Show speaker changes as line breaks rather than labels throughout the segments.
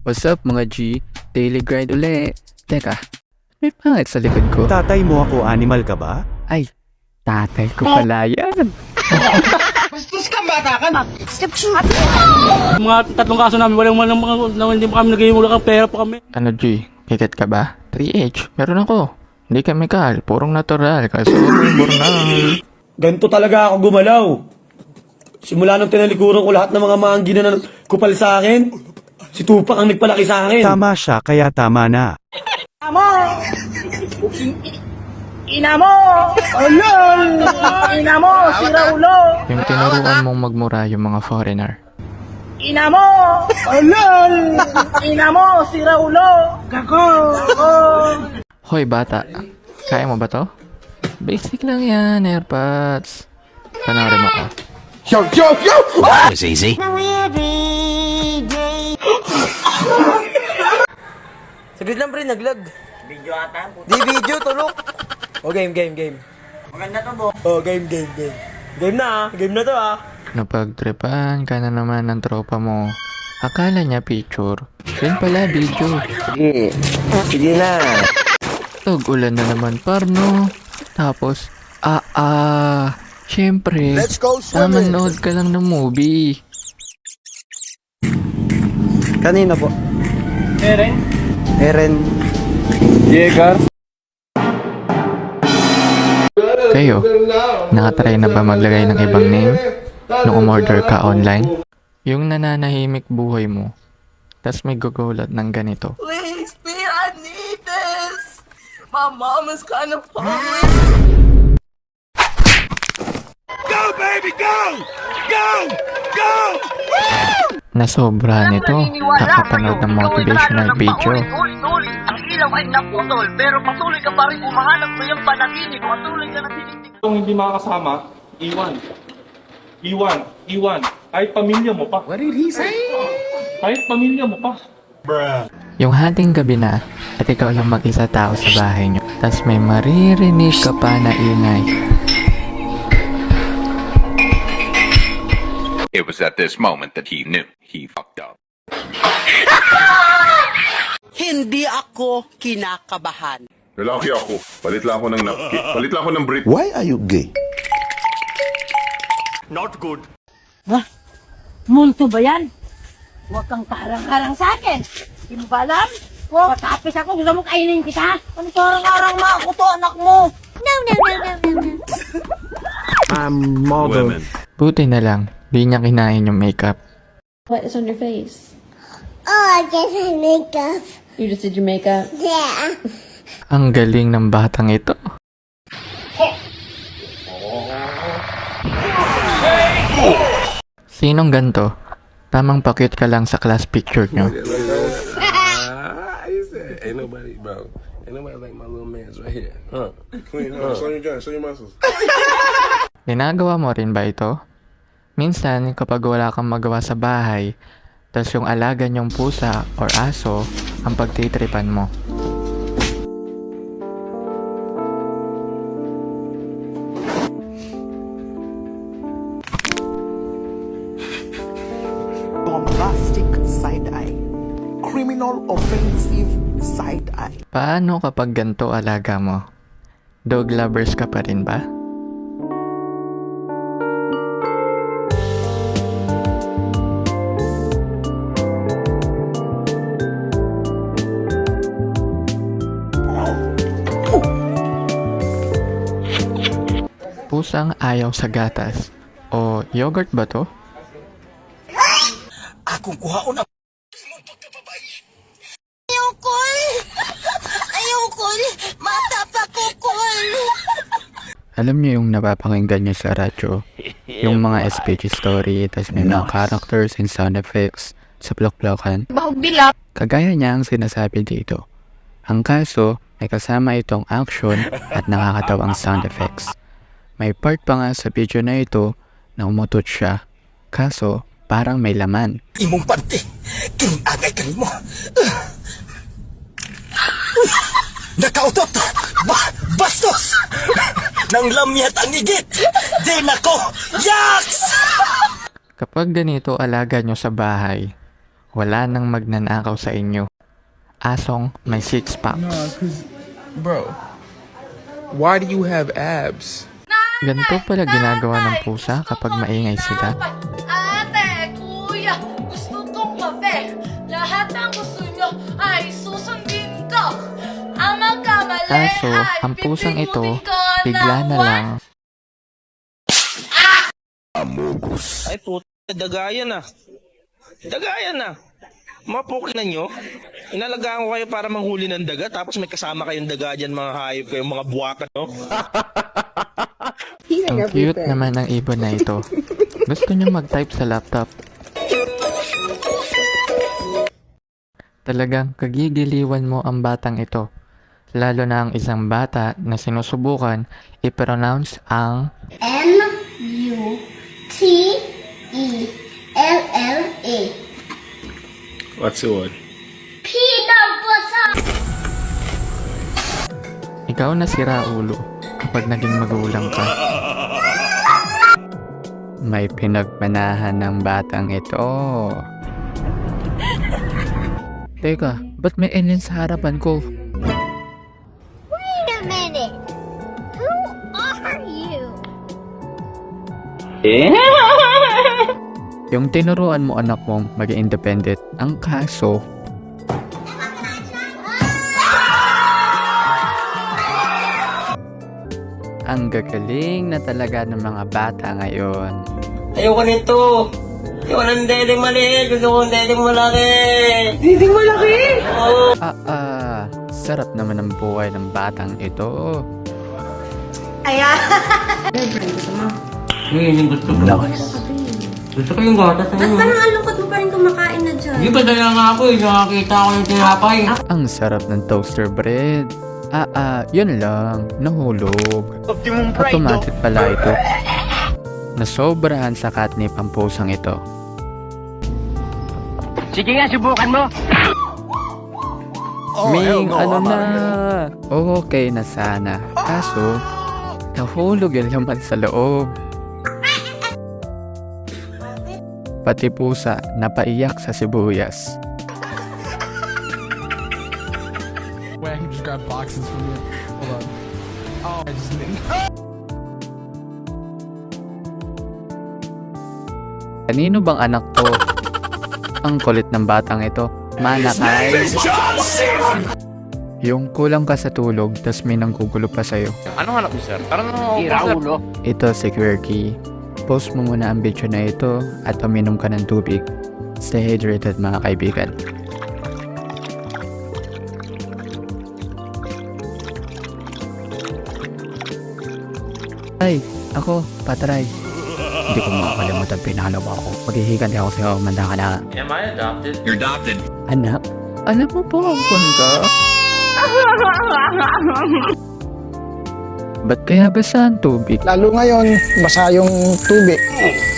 What's up mga G? Daily grind uli. Teka, may pangit sa likod ko.
Tatay mo ako, animal ka ba?
Ay, tatay ko pala yan.
Mga tatlong kaso namin, walang hindi pa kami nagayong wala kang pera pa kami.
Ano G? Kikat ka ba? 3H. Meron ako. Hindi chemical. Purong natural. Kaso bornal.
Ganito talaga ako gumalaw. Simula nung tinalikuran ko lahat ng mga manggi na kupal sa akin, si Tupac ang nagpalaki sa akin.
Tama siya, kaya tama na.
Ina mo! Alol! Ina mo! Sira ulo!
Yung tinuruan mong magmura yung mga foreigner.
Ina mo! Alol! Ina mo! Sira ulo! Gago!
Hoy bata, kaya mo ba to? Basic lang yan, AirPods. Panoorin mo ko.
was easy.
Saglit lang pre, naglag. Video ata? Di video, tulok. O game. Maganda to bo. O game. Game na game na to
Napagtripan ka na naman ng tropa mo. Akala niya picture. Yun pala video.
Sige na.
Tag-ulan na naman parno. Tapos, syempre, tamanood ka lang ng movie.
Kanina po. Eren.
Kayo, nakatry na ba maglagay ng ibang name nung umorder ka online? Yung nananahimik buhay mo, tas may gugulat ng ganito.
Please, I need this! My mom is kind of homeless.
Nasobra nito, kakapanood ng motivational video.
Sulit, ang ilaw ay naputol, pero patuloy ka pa rin umahanap sa iyong panaginip. Patuloy ka na tinitig.
Kung hindi makakasama, iwan. Kahit pamilya mo pa. What did he say? Kahit pamilya mo pa.
Yung hating gabi na, at ikaw lang mag-isa tao sa bahay nyo, tas may maririnig ka pa na ingay.
It was at this moment that he knew he fucked up.
Hindi ako kinakabahan.
Lalaki ako. Palit lang ako ng napkin. Palit lang ako ng brief.
Why are you gay?
Multo ba yan? Huwag kang karang-karang sa akin. Di mo ba alam? Matapis ako, gusto mo kainin kita? Ano karang-karang ma? Ako to, anak mo. No.
Women.
Buti na lang, di niya kinain yung makeup.
What is on your face?
Oh, I just had makeup.
You just did your makeup?
Yeah.
Ang galing ng batang ito. Sinong ganto? Tamang pa-cute ka lang sa class picture nyo.
Ain't nobody, bro. Ain't nobody like my little man's right here. Huh? Clean, show your joints, show your muscles.
Ginagawa mo rin ba ito? Minsan, kapag wala kang magawa sa bahay, tas yung alaga niyong pusa or aso ang pagtitripan mo.
Bombastic side eye. Criminal offensive side eye.
Paano kapag ganto alaga mo? Dog lovers ka pa rin ba? Pusang ayaw sa gatas. O yogurt ba to?
Akong kuhaon ang
Ayokol! Mata pa kukol!
Alam niyo yung napapakinggan niyo sa radyo? Yung mga speech story, tas may mga characters and sound effects sa plok-plokan. Kagaya niya ang sinasabi dito. Ang kaso ay kasama itong action at nakakatawang sound effects. May part pa nga sa video na ito na umutot siya. Kaso, parang may laman.
imong pante. Kinagay ka mo. Nakautot! Bastos! Nang lamyat ang igit! Di nako! Yaks!
Kapag ganito alaga nyo sa bahay, wala nang magnanakaw sa inyo. Asong may six packs.
Bro, why do you have abs?
Ganito pala ginagawa ng pusa kapag maingay sila.
Ate, kuya, gusto kong kape. Lahat ng gusto nyo ay susundin ko. Ang magkamali
Kaso,
ay
ang pusang ito,
pipindutin ko
bigla na lang
Ay puta, dagayan na. Dagayan na. Mapukin na nyo. Inalagaan ko kayo para manghuli ng daga, tapos may kasama kayong daga dyan, mga hayop kayo, mga buwakan, no?
ang cute naman ng ibon na ito. Gusto niya mag-type sa laptop. Talagang kagigiliwan mo ang batang ito. Lalo na ang isang bata na sinusubukan i-pronounce ang
Mutella.
What's the word?
Peanut butter.
ikaw na sira ulo kapag naging magulang ka. May pinagmanahan ng batang ito. Teka, ba't may alien sa harapan ko?
Wait a minute. Who are you?
Yung tinuruan mo anak mong maging independent, ang kaso, ang gagaling na talaga ng mga bata ngayon.
Ayoko nito. Ayoko ng dedeng maliit. Gusto ko ng dedeng malaki. Dedeng malaki? Oo.
Sarap naman ang buhay ng batang ito.
Yung gusto ko. Gusto ko yung gatas.
Ba't parang ang lungkot mo pa rin kumakain na dyan?
Hindi ba dala nga ako eh. Nakakita ko yung tinapay.
Ang sarap ng toaster bread. Yun lang, nahulog. Automatic pala ito. Nasobrahan sa catnip ang pusang ito.
Sige nga, subukan mo.
Ming, ano na? Okay na sana. Kaso, nahulog yung laman sa loob. Pati pusa, napaiyak sa sibuyas.
Wait, he just grabbed boxes from me. Hold on. Oh, I just didn't.
Kanino bang anak to? Ang kulit ng batang ito. Manakay. Yung kulang ka sa tulog, tas may nanggugulo pa sa'yo.
Ano hanap mo, sir? Parang ulo.
Ito si Quirky. Post mo muna ang video na ito at uminom ka ng tubig. Stay hydrated mga kaibigan. Ay, ako, patry. Hindi ko makakalimutan pinalo mo ako. Maghihiganti ako sa'yo, manda ka na.
Am I adopted?
You're adopted.
Anak, alam mo po ang ka? Ba't kaya basa ang tubig?
Lalo ngayon, basa yung tubig.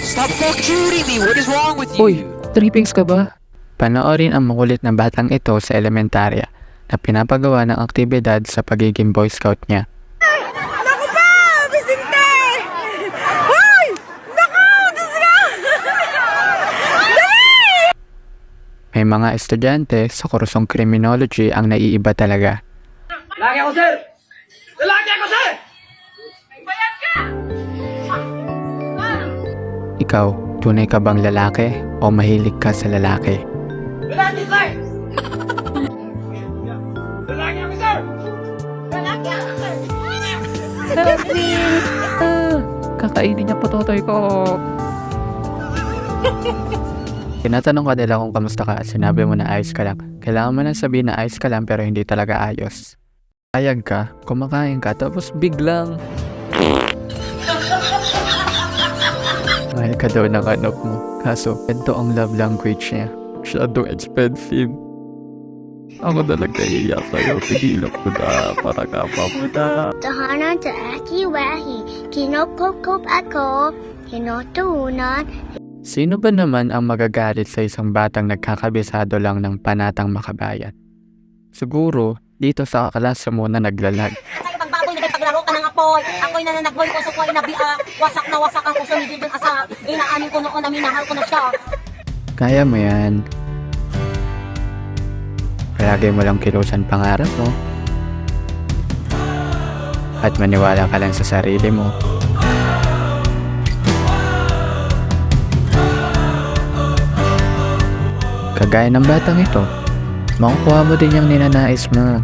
Stop shooting me! What is wrong with
Uy, trippings ka ba? Panoorin ang makulit na batang ito sa elementarya na pinapagawa ng aktibidad sa pagiging Boy Scout niya.
Naku pa! Bisinte! Hoy! Naku!
May mga estudyante sa kursong criminology ang naiiba talaga.
Lalaki ako, sir! Lalaki ako, sir!
Bayad ka!
Ikaw, tunay ka bang lalaki o mahilig ka sa lalaki?
Lalaki, sir! Lalaki ako, sir!
Lalaki ako, sir!
Kakainin niya po totoy ko. Tinatanong ka nila kung kamusta ka at sinabi mo na ayos ka lang. Kailangan mo nang sabihin na ayos ka lang pero hindi talaga ayos. Ayag ka, kumakain ka, tapos biglang mahal ka daw ng anak mo. Kaso, ito ang love language niya. Masyadong expensive. Ako na nagkaiyak sa'yo. Tigilan ko na para ka papunta.
Tahanan sa aki-wahi, kinokop-kop ako, kinutunan.
Sino ba naman ang magagalit sa isang batang nagkakabisado lang ng panatang makabayan? Siguro, dito sa kaklase mo na naglalag.
Sa ibang baboy, nagpaglaro ka ng apoy. Ako'y nananagboy ko, so ko'y nabia. Wasak na wasak ang kusunod yung asa. Inaamin ko noon na minahal ko na siya.
Kaya mo yan. Palagi mo lang kilusan pangarap mo. At maniwala ka lang sa sarili mo. Kagaya ng batang ito, makukuha mo din yung ninanais mo.